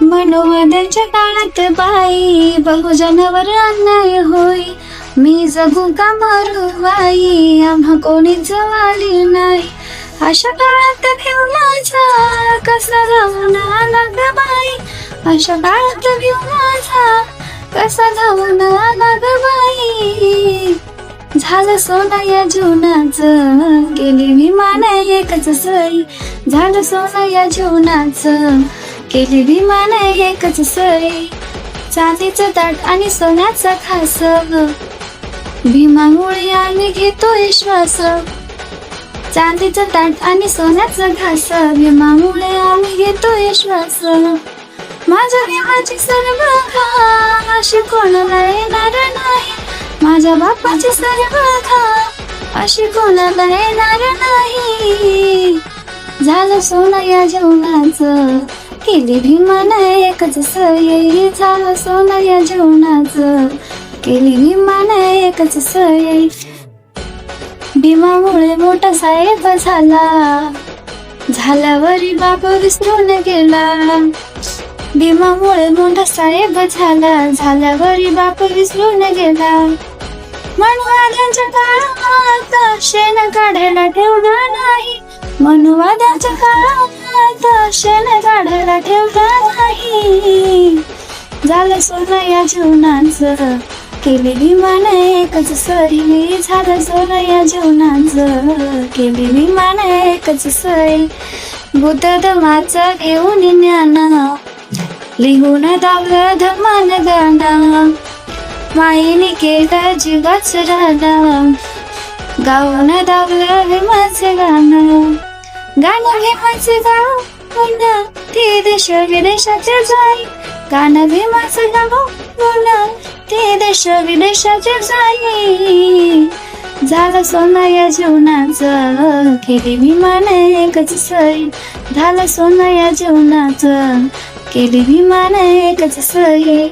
मनोवादाच्या काळात बाई बहुजनावर अन्याय होई. मी जगू का मरू बाई आम्हा कोणीच वाली नाही. अशा काळात घेऊ माझा कसा जाऊन आला ग बाई. अशा काळात घेऊ माझा कसा जाऊन आला ग बाई. झालं सोनं या जीवनाचं केली विमान एकच सई. झालं सोनं या जीवनाचं केली विमान एकच सई. चांदीचं ताट आणि सोन्याचा खास भीमामुळे आम्ही घेतोय श्वास. चांदीचं ताट आणि सोन्याचा घास भीमामुळे आम्ही घेतोय श्वास. माझ्या भीमाची सर्व अशी कोणाला येणार नाही. माझ्या बापाची सर्व अशी कोणाला येणार नाही. झालं सोनं या जीवनाचं केली भीमान एकच सई. झालं सोनं या जीवनाचं केली भीमान एकच सई. भीमामुळे मोठा साहेब झाला झाल्यावरी बाप विसरून गेला. भीमामुळे मोठा साहेब झाला झाल्यावरी बाप विसरून गेला. मनवादाच्या काळात शेण काढायला ठेवला नाही. मनवादाच्या काळात शेण काढायला ठेवला नाही. झालं सोनं या जीवनाचं केली विमान एकच सई. झालं सोनं या जीवनाचं केली विमान एकच सई. बुद्ध धर्माचं घेऊन ज्ञान लिहून दावलं धर्मान गाणं. माईने केलं जीवाच राहणं गाऊन दावलं भीमाचं गाणं. गाणं भीमाचं गाऊन ते देश विदेशाचे जाई. गाणं भीमाचं गाऊन ते देश विदेशाचे जाई. झालं सोनं या जीवनाचं केली विमान एकच सई. झालं सोनं या जीवनाचं केली विमान एकच सई.